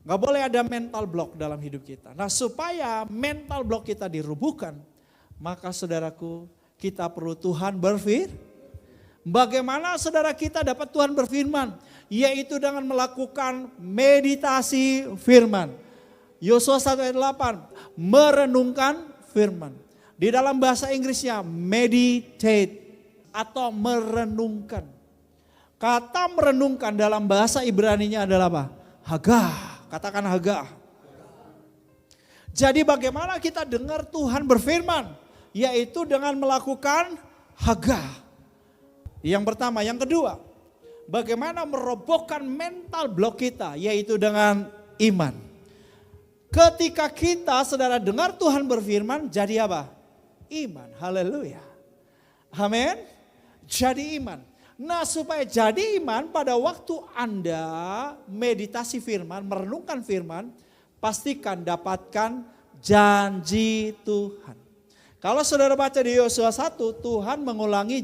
Gak boleh ada mental block dalam hidup kita. Nah supaya mental block kita dirubuhkan, maka saudaraku kita perlu Tuhan berfirman. Bagaimana saudara kita dapat Tuhan berfirman? Yaitu dengan melakukan meditasi firman. Yosua 1 ayat 8, merenungkan firman. Di dalam bahasa Inggrisnya meditate atau merenungkan. Kata merenungkan dalam bahasa Ibraninya adalah apa? Hagah, katakan hagah. Jadi bagaimana kita dengar Tuhan berfirman? Yaitu dengan melakukan hagah. Yang pertama, yang kedua, bagaimana merobohkan mental block kita, yaitu dengan iman. Ketika kita saudara dengar Tuhan berfirman, jadi apa? Iman, haleluya. Amin. Jadi iman. Nah supaya jadi iman pada waktu Anda meditasi firman, merenungkan firman, pastikan dapatkan janji Tuhan. Kalau saudara baca di Yosua 1, Tuhan mengulangi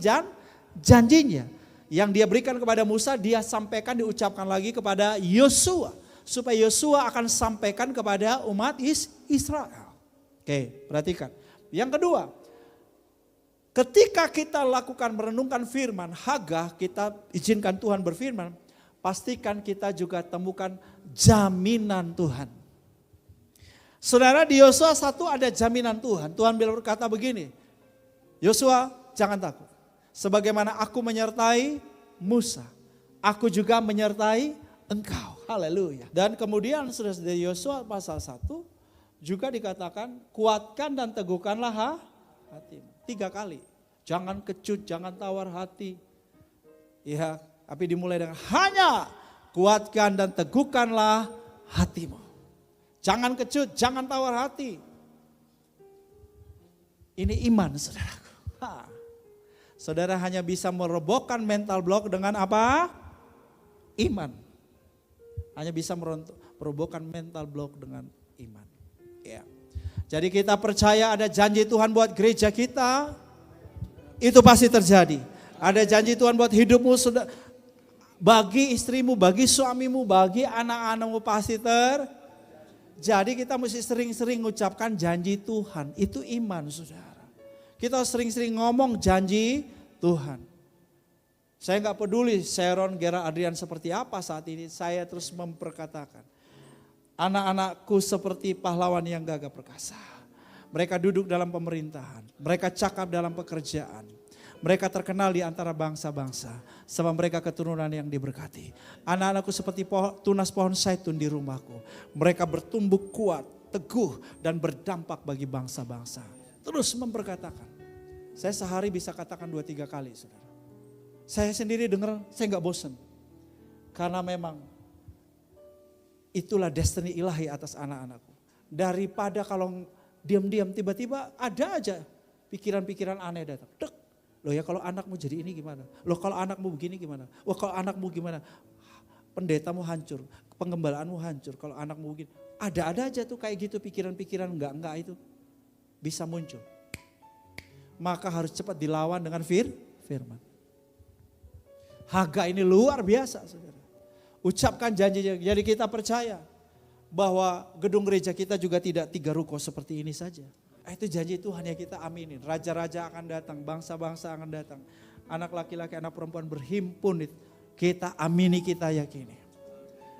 janjinya. Yang dia berikan kepada Musa, dia sampaikan, diucapkan lagi kepada Yosua. Supaya Yosua akan sampaikan kepada umat Israel. Oke, perhatikan. Yang kedua, ketika kita lakukan merenungkan firman, hagah, kita izinkan Tuhan berfirman, pastikan kita juga temukan jaminan Tuhan. Saudara, di Yosua 1 ada jaminan Tuhan. Tuhan berkata begini, Yosua jangan takut. Sebagaimana aku menyertai Musa, aku juga menyertai engkau. Haleluya. Dan kemudian sudah dari Yosua pasal 1 juga dikatakan kuatkan dan teguhkanlah hatimu. 3 kali. Jangan kecut, jangan tawar hati. Ya, tapi dimulai dengan hanya kuatkan dan teguhkanlah hatimu. Jangan kecut, jangan tawar hati. Ini iman saudaraku. Saudara hanya bisa merobohkan mental block dengan apa? Iman. Hanya bisa merobohkan mental block dengan iman. Ya. Jadi kita percaya ada janji Tuhan buat gereja kita. Itu pasti terjadi. Ada janji Tuhan buat hidupmu, bagi istrimu, bagi suamimu, bagi anak-anakmu pasti Jadi kita mesti sering-sering mengucapkan janji Tuhan. Itu iman saudara. Kita sering-sering ngomong janji Tuhan. Saya nggak peduli Sharon, Gera, Adrian seperti apa saat ini. Saya terus memperkatakan. Anak-anakku seperti pahlawan yang gagah perkasa. Mereka duduk dalam pemerintahan. Mereka cakap dalam pekerjaan. Mereka terkenal di antara bangsa-bangsa. Sebab mereka keturunan yang diberkati. Anak-anakku seperti tunas pohon zaitun di rumahku. Mereka bertumbuh kuat, teguh dan berdampak bagi bangsa-bangsa. Terus memperkatakan. Saya sehari bisa katakan 2-3 kali saudara. Saya sendiri dengar, saya gak bosan. Karena memang itulah destiny ilahi atas anak-anakku. Daripada kalau diam-diam tiba-tiba ada aja pikiran-pikiran aneh datang. Dek, loh ya kalau anakmu jadi ini gimana? Loh kalau anakmu begini gimana? Wah kalau anakmu gimana? Pendetamu hancur, penggembalaanmu hancur kalau anakmu begini. Ada aja tuh kayak gitu pikiran-pikiran enggak itu bisa muncul. Maka harus cepat dilawan dengan firman. Haga ini luar biasa saudara. Ucapkan janjinya. Jadi kita percaya bahwa gedung gereja kita juga tidak 3 ruko seperti ini saja. Itu janji Tuhan yang kita aminin. Raja-raja akan datang, bangsa-bangsa akan datang. Anak laki-laki, anak perempuan berhimpun. Kita amini, kita yakini.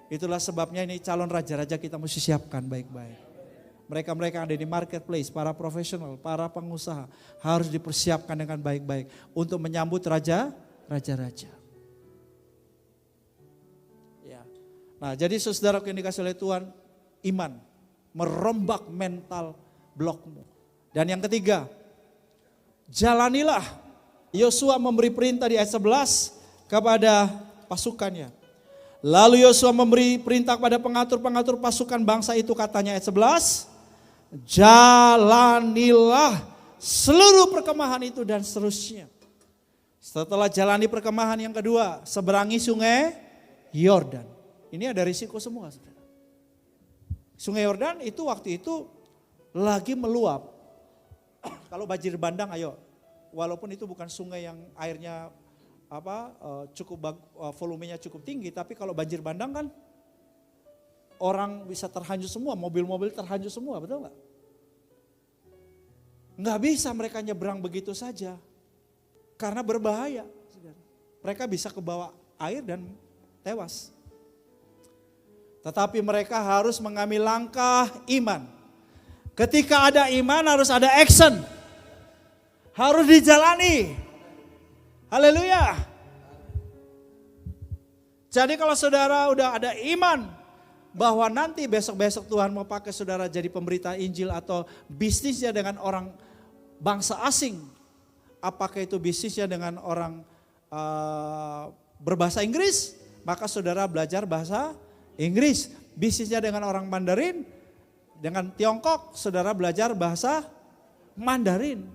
Itulah sebabnya ini calon raja-raja kita mesti siapkan baik-baik. Mereka-mereka yang ada di marketplace, para profesional, para pengusaha harus dipersiapkan dengan baik-baik untuk menyambut raja-raja. Ya. Nah, jadi saudara yang dikasih oleh Tuhan, iman merombak mental blokmu. Dan yang ketiga, jalanilah. Yosua memberi perintah di ayat 11 kepada pasukannya. Lalu Yosua memberi perintah kepada pengatur-pengatur pasukan bangsa itu, katanya ayat 11. Jalanilah seluruh perkemahan itu dan seterusnya. Setelah jalani perkemahan yang kedua, seberangi sungai Yordan. Ini ada risiko semua saudara. Sungai Yordan itu waktu itu lagi meluap. Kalau banjir bandang ayo, walaupun itu bukan sungai yang airnya volumenya cukup tinggi, tapi kalau banjir bandang kan orang bisa terhanyut semua, mobil-mobil terhanyut semua, betul nggak? Nggak bisa mereka nyebrang begitu saja, karena berbahaya. Mereka bisa ke bawah air dan tewas. Tetapi mereka harus mengambil langkah iman. Ketika ada iman harus ada action. Harus dijalani. Haleluya. Jadi kalau saudara udah ada iman bahwa nanti besok-besok Tuhan mau pakai saudara jadi pemberita Injil atau bisnisnya dengan orang bangsa asing. Apakah itu bisnisnya dengan orang berbahasa Inggris, maka saudara belajar bahasa Inggris. Bisnisnya dengan orang Mandarin, dengan Tiongkok, saudara belajar bahasa Mandarin.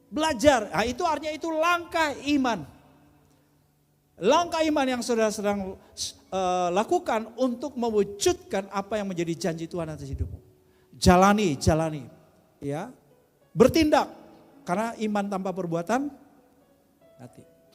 Belajar, nah itu artinya itu langkah iman. Langkah iman yang saudara sedang lakukan untuk mewujudkan apa yang menjadi janji Tuhan atas hidupmu. Jalani, ya. Bertindak, karena iman tanpa perbuatan mati.